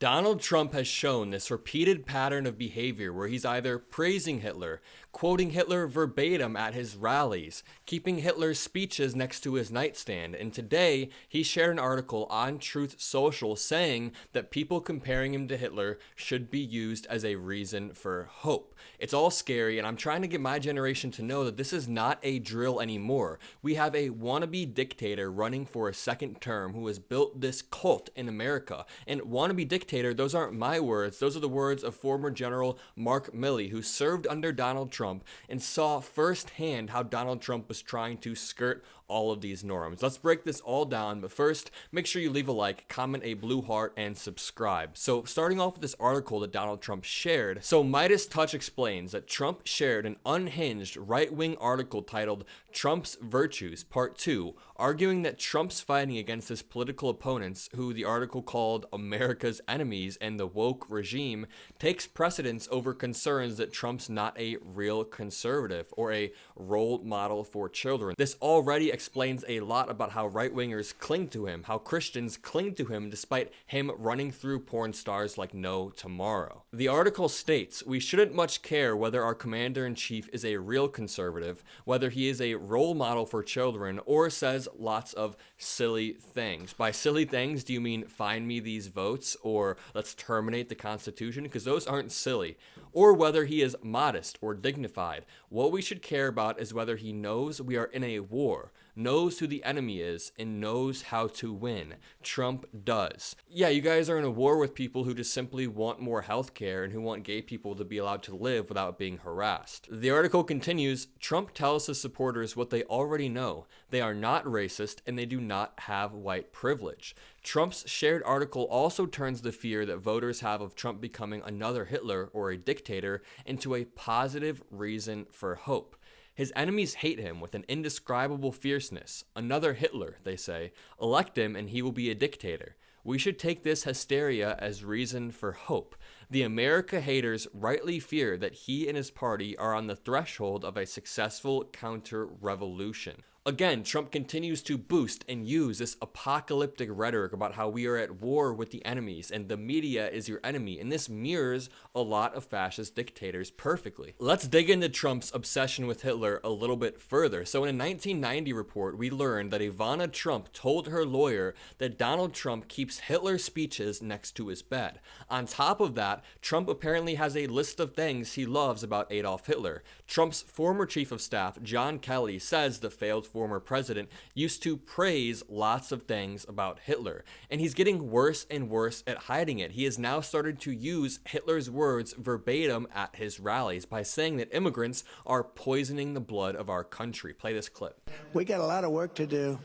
Donald Trump has shown this repeated pattern of behavior where he's either praising Hitler, quoting Hitler verbatim at his rallies, keeping Hitler's speeches next to his nightstand, and today he shared an article on Truth Social saying that people comparing him to Hitler should be used as a reason for hope. It's all scary, and I'm trying to get my generation to know that this is not a drill anymore. We have a wannabe dictator running for a second term who has built this cult in America, and wannabe dictator, those aren't my words, those are the words of former General Mark Milley, who served under Donald Trump and saw firsthand how Donald Trump was trying to skirt all of these norms. Let's break this all down, but first, make sure you leave a like, comment a blue heart, and subscribe. So starting off with this article that Donald Trump shared, so MeidasTouch explains that Trump shared an unhinged right-wing article titled Trump's Virtues, Part 2, arguing that Trump's fighting against his political opponents, who the article called America's enemies and the woke regime, takes precedence over concerns that Trump's not a real conservative or a role model for children. This already explains a lot about how right-wingers cling to him, how Christians cling to him despite him running through porn stars like no tomorrow. The article states, "We shouldn't much care whether our commander-in-chief is a real conservative, whether he is a role model for children, or says lots of silly things." By silly things, do you mean find me these votes or let's terminate the Constitution? Because those aren't silly. Or whether he is modest or dignified. What we should care about is whether he knows we are in a war, knows who the enemy is, and knows how to win. Trump does. Yeah, you guys are in a war with people who just simply want more healthcare and who want gay people to be allowed to live without being harassed. The article continues, Trump tells his supporters what they already know. They are not racist and they do not have white privilege. Trump's shared article also turns the fear that voters have of Trump becoming another Hitler or a dictator into a positive reason for hope. His enemies hate him with an indescribable fierceness. Another Hitler, they say. Elect him and he will be a dictator. We should take this hysteria as reason for hope. The America haters rightly fear that he and his party are on the threshold of a successful counter-revolution. Again, Trump continues to boost and use this apocalyptic rhetoric about how we are at war with the enemies and the media is your enemy, and this mirrors a lot of fascist dictators perfectly. Let's dig into Trump's obsession with Hitler a little bit further. So in a 1990 report, we learned that Ivana Trump told her lawyer that Donald Trump keeps Hitler's speeches next to his bed. On top of that, Trump apparently has a list of things he loves about Adolf Hitler. Trump's former chief of staff, John Kelly, says the failed former president used to praise lots of things about Hitler, and he's getting worse and worse at hiding it. He has now started to use Hitler's words verbatim at his rallies by saying that immigrants are poisoning the blood of our country. Play this clip. We got a lot of work to do.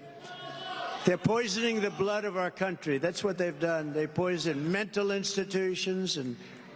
They're poisoning the blood of our country. That's what they've done. They poison mental institutions and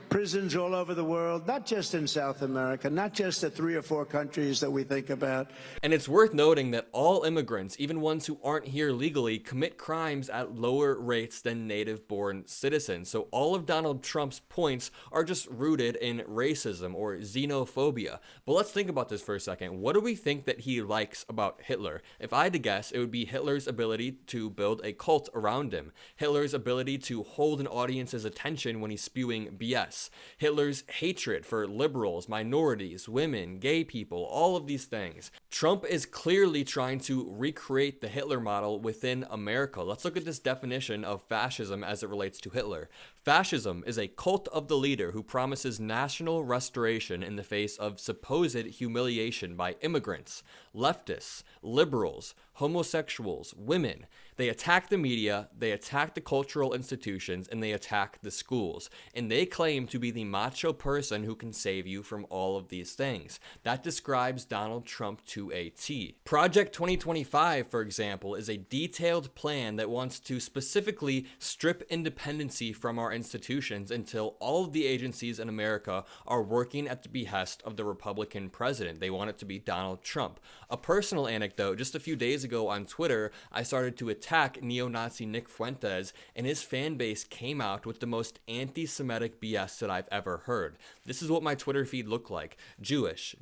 prisons all over the world, not just in South America, not just the 3 or 4 countries that we think about. And it's worth noting that all immigrants, even ones who aren't here legally, commit crimes at lower rates than native-born citizens. So all of Donald Trump's points are just rooted in racism or xenophobia. But let's think about this for a second. What do we think that he likes about Hitler? If I had to guess, it would be Hitler's ability to build a cult around him, Hitler's ability to hold an audience's attention when he's spewing BS, Hitler's hatred for liberals, minorities, women, gay people, all of these things. Trump is clearly trying to recreate the Hitler model within America. Let's look at this definition of fascism as it relates to Hitler. Fascism is a cult of the leader who promises national restoration in the face of supposed humiliation by immigrants, leftists, liberals, homosexuals, women. They attack the media, they attack the cultural institutions, and they attack the schools. And they claim to be the macho person who can save you from all of these things. That describes Donald Trump to a T. Project 2025, for example, is a detailed plan that wants to specifically strip independency from our institutions until all of the agencies in America are working at the behest of the Republican president. They want it to be Donald Trump. A personal anecdote, just a few days ago on Twitter, I started to attack neo-Nazi Nick Fuentes, and his fan base came out with the most anti-Semitic BS that I've ever heard. This is what my Twitter feed looked like. Jewish,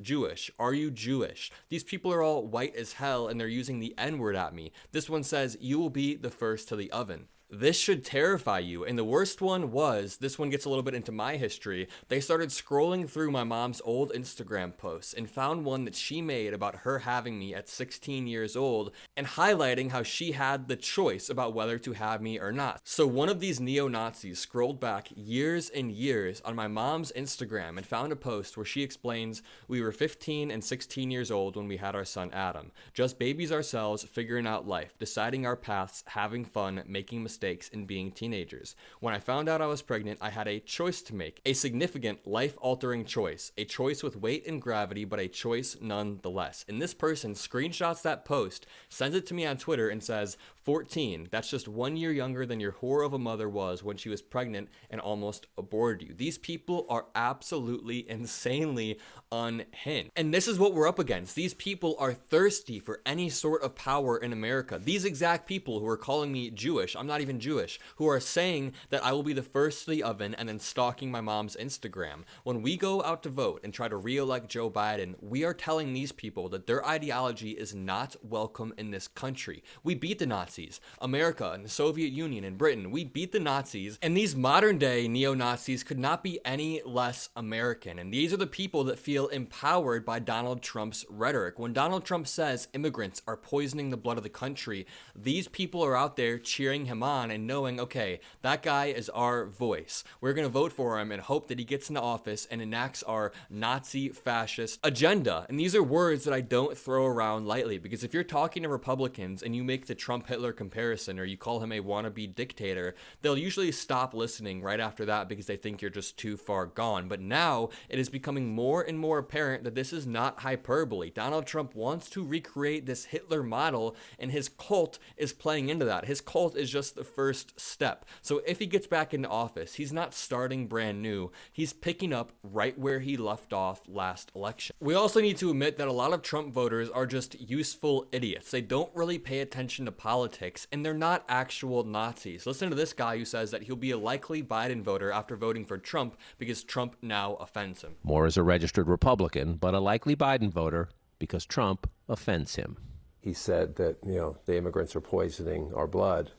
are you Jewish? These people are all white as hell and they're using the N-word at me. This one says, you will be the first to the oven. This should terrify you. And the worst one was, this one gets a little bit into my history. They started scrolling through my mom's old Instagram posts and found one that she made about her having me at 16 years old and highlighting how she had the choice about whether to have me or not. So one of these neo-Nazis scrolled back years and years on my mom's Instagram and found a post where she explains, "We were 15 and 16 years old when we had our son Adam. Just babies ourselves, figuring out life, deciding our paths, having fun, making mistakes, and being teenagers. When I found out I was pregnant, I had a choice to make, a significant life-altering choice, a choice with weight and gravity, but a choice nonetheless." And this person screenshots that post, sends it to me on Twitter, and says, 14, that's just 1 year younger than your whore of a mother was when she was pregnant and almost aborted you. These people are absolutely insanely unhinged. And this is what we're up against. These people are thirsty for any sort of power in America. These exact people who are calling me Jewish, I'm not even Jewish, who are saying that I will be the first to the oven and then stalking my mom's Instagram. When we go out to vote and try to re-elect Joe Biden, we are telling these people that their ideology is not welcome in this country. We beat the Nazis. America and the Soviet Union and Britain, we beat the Nazis, and these modern day neo-Nazis could not be any less American. And these are the people that feel empowered by Donald Trump's rhetoric. When Donald Trump says immigrants are poisoning the blood of the country, these people are out there cheering him on and knowing, okay, that guy is our voice. We're going to vote for him and hope that he gets into office and enacts our Nazi fascist agenda. And these are words that I don't throw around lightly, because if you're talking to Republicans and you make the Trump-Hitler comparison or you call him a wannabe dictator, they'll usually stop listening right after that because they think you're just too far gone. But now it is becoming more and more apparent that this is not hyperbole. Donald Trump wants to recreate this Hitler model, and his cult is playing into that. His cult is just the first step. So if he gets back into office, he's not starting brand new. He's picking up right where he left off last election. We also need to admit that a lot of Trump voters are just useful idiots. They don't really pay attention to politics, and they're not actual Nazis. Listen to this guy who says that he'll be a likely Biden voter after voting for Trump because Trump now offends him. Moore is a registered Republican, but a likely Biden voter because Trump offends him. He said that, the immigrants are poisoning our blood.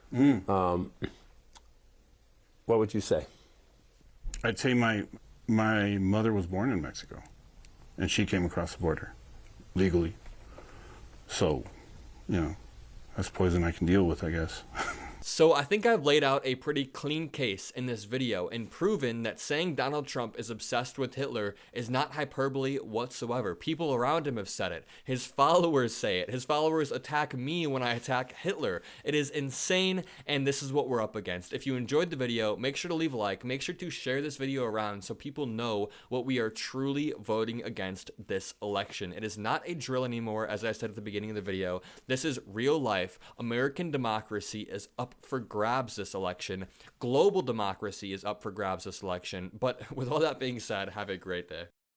What would you say? I'd say my mother was born in Mexico, and she came across the border legally. So, that's poison I can deal with, I guess. So I think I've laid out a pretty clean case in this video and proven that saying Donald Trump is obsessed with Hitler is not hyperbole whatsoever. People around him have said it. His followers say it. His followers attack me when I attack Hitler. It is insane, and this is what we're up against. If you enjoyed the video, make sure to leave a like. Make sure to share this video around so people know what we are truly voting against this election. It is not a drill anymore, as I said at the beginning of the video. This is real life. American democracy is up for grabs this election. Global democracy is up for grabs this election. But with all that being said, have a great day.